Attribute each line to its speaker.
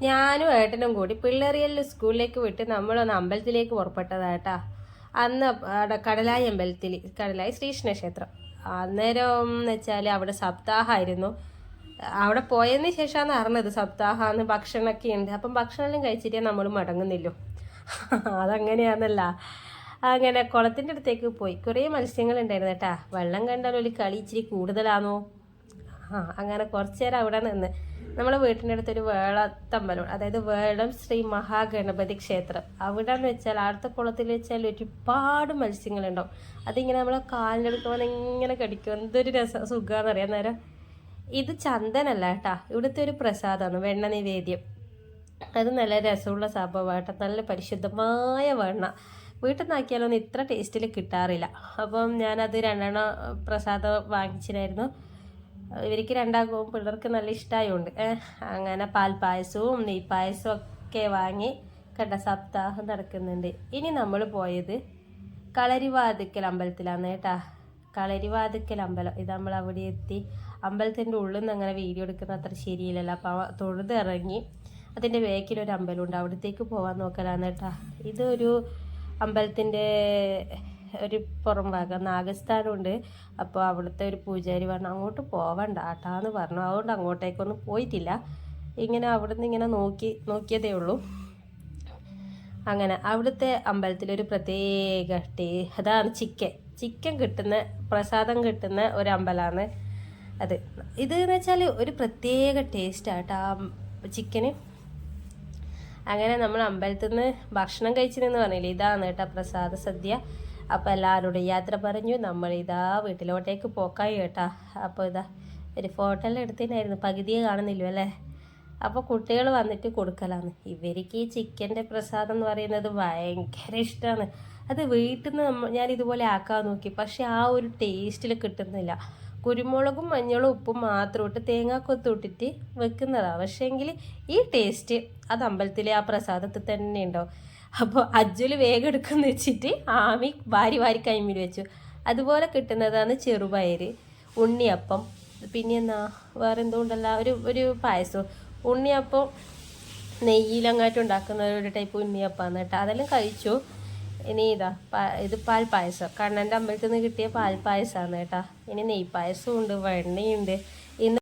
Speaker 1: ഞാനും ഏട്ടനും കൂടി പിള്ളേറിയലിൽ സ്കൂളിലേക്ക് വിട്ട് നമ്മളൊന്ന് അമ്പലത്തിലേക്ക് പുറപ്പെട്ടതാട്ടാ. അന്ന് അവിടെ കടലായി അമ്പലത്തിൽ, കടലായി ശ്രീകൃഷ്ണ ക്ഷേത്രം. അന്നേരം എന്ന് വെച്ചാൽ അവിടെ സപ്താഹമായിരുന്നു. അവിടെ പോയതിന് ശേഷമാണ് അറിഞ്ഞത് സപ്താഹന്ന് ഭക്ഷണമൊക്കെ ഉണ്ട്. അപ്പം ഭക്ഷണമെല്ലാം കഴിച്ചിട്ടേ നമ്മൾ മടങ്ങുന്നില്ലോ. അതങ്ങനെയാണല്ല. അങ്ങനെ കുളത്തിൻ്റെ അടുത്തേക്ക് പോയി. കുറേ മത്സ്യങ്ങൾ ഉണ്ടായിരുന്നു കേട്ടാ. വെള്ളം കണ്ടാൽ ഒരു കളി ഇച്ചിരി കൂടുതലാണോ. അങ്ങനെ കുറച്ച് നേരം അവിടെ നിന്ന് നമ്മളെ വീട്ടിൻ്റെ അടുത്തൊരു വേളത്തമ്പലം, അതായത് വേളം ശ്രീ മഹാഗണപതി ക്ഷേത്രം. അവിടെ എന്ന് വെച്ചാൽ അടുത്ത കുളത്തിൽ വെച്ചാൽ ഒരുപാട് മത്സ്യങ്ങളുണ്ടാവും. അതിങ്ങനെ നമ്മളെ കാലിൻ്റെ അടുക്കുമ്പോൾ ഇങ്ങനെ കടിക്കും. എന്തൊരു സുഖമാണെന്ന് അറിയാം നേരം. ഇത് ചന്ദനല്ല കേട്ടാ, ഇവിടുത്തെ ഒരു പ്രസാദമാണ്, വെണ്ണ നിവേദ്യം. അത് നല്ല രസമുള്ള സംഭവമായിട്ട്, നല്ല പരിശുദ്ധമായ വെണ്ണ. വീട്ടിൽ നിന്നാക്കിയാലൊന്നും ഇത്ര ടേസ്റ്റിൽ കിട്ടാറില്ല. അപ്പം ഞാനത് 2 പ്രസാദം വാങ്ങിച്ചിട്ടായിരുന്നു. ഇവർക്ക് രണ്ടാകും പിള്ളേർക്ക് നല്ല ഇഷ്ടമായതുകൊണ്ട് അങ്ങനെ പാൽപ്പായസവും നെയ്പായസവും ഒക്കെ വാങ്ങി കണ്ട സപ്താഹം നടക്കുന്നുണ്ട്. ഇനി നമ്മൾ പോയത് കളരിവാതിക്കൽ അമ്പലത്തിലാണ് കേട്ടാ. കളരിവാതിക്കൽ അമ്പലം, ഇത് നമ്മൾ അവിടെ എത്തി. അമ്പലത്തിൻ്റെ ഉള്ളിൽ നിന്ന് അങ്ങനെ വീഡിയോ എടുക്കുന്ന അത്ര ശരിയില്ലല്ലോ. അപ്പോൾ തൊഴുതിറങ്ങി അതിൻ്റെ വേക്കിലൊരു അമ്പലമുണ്ട്, അവിടത്തേക്ക് പോകാൻ നോക്കലാണ് കേട്ടാ. ഇതൊരു അമ്പലത്തിൻ്റെ ഒരു പുറം ഭാഗം നാഗസ്ഥാനമുണ്ട്. അപ്പോൾ അവിടുത്തെ ഒരു പൂജാരി പറഞ്ഞു അങ്ങോട്ട് പോവണ്ട ആട്ടാന്ന് പറഞ്ഞു. അതുകൊണ്ട് അങ്ങോട്ടേക്കൊന്നും പോയിട്ടില്ല. ഇങ്ങനെ അവിടുന്ന് ഇങ്ങനെ നോക്കിയതേ ഉള്ളൂ. അങ്ങനെ അവിടുത്തെ അമ്പലത്തിലൊരു പ്രത്യേക അതാണ് ചിക്കൻ കിട്ടുന്ന, പ്രസാദം കിട്ടുന്ന ഒരു അമ്പലമാണ് അത്. ഇത് എന്ന് വെച്ചാൽ ഒരു പ്രത്യേക ടേസ്റ്റാട്ടോ ആ ചിക്കന്. അങ്ങനെ നമ്മൾ അമ്പലത്തിൽ നിന്ന് ഭക്ഷണം കഴിച്ചതെന്ന് പറഞ്ഞില്ലേ, ഇതാണ് കേട്ടോ പ്രസാദ സദ്യ. അപ്പോൾ എല്ലാവരോടും യാത്ര പറഞ്ഞു. നമ്മൾ വീട്ടിലോട്ടേക്ക് പോക്കായി കേട്ടാ. അപ്പോൾ ഒരു ഫോട്ടോ എല്ലാം എടുത്തിട്ടുണ്ടായിരുന്നു, പകുതിയെ കാണുന്നില്ലോ അല്ലേ. അപ്പോൾ കുട്ടികൾ വന്നിട്ട് കൊടുക്കലാണ്. ഇവർക്ക് ഈ ചിക്കൻ്റെ പ്രസാദം എന്ന് പറയുന്നത് ഭയങ്കര ഇഷ്ടമാണ്. അത് വീട്ടിൽ നിന്ന് ഞാൻ ഇതുപോലെ ആക്കാൻ നോക്കി, പക്ഷെ ആ ഒരു ടേസ്റ്റിൽ കിട്ടുന്നില്ല. കുരുമുളകും മഞ്ഞളും ഉപ്പും മാത്രം ഇട്ട് തേങ്ങാക്കൊത്ത് ഇട്ടിട്ട് വെക്കുന്നതാണ്. പക്ഷേങ്കിൽ ഈ ടേസ്റ്റ് അത് അമ്പലത്തിലെ ആ പ്രസാദത്തിൽ തന്നെ ഉണ്ടാവും. അപ്പോൾ അജ്ജുൽ വേഗം എടുക്കുന്ന വെച്ചിട്ട് ആമി വാരി കൈമിൽ വെച്ചു. അതുപോലെ കിട്ടുന്നതാണ് ചെറുപയർ, ഉണ്ണിയപ്പം, പിന്നെ എന്നാ വേറെ എന്തോ ഉണ്ടല്ല, ഒരു പായസം. ഉണ്ണിയപ്പം നെയ്യിലങ്ങാട്ട് ഉണ്ടാക്കുന്ന ഒരു ടൈപ്പ് ഉണ്ണിയപ്പാന്ന് കേട്ടോ. അതെല്ലാം കഴിച്ചു. ഇനി ഇത് പാൽപ്പായസം, കണ്ണൻ്റെ അമ്പലത്തിൽ നിന്ന് കിട്ടിയ പാൽപ്പായസമാണ് കേട്ടോ. ഇനി നെയ്പായസവും ഉണ്ട്, വെണ്ണയുണ്ട്. ഇന്ന്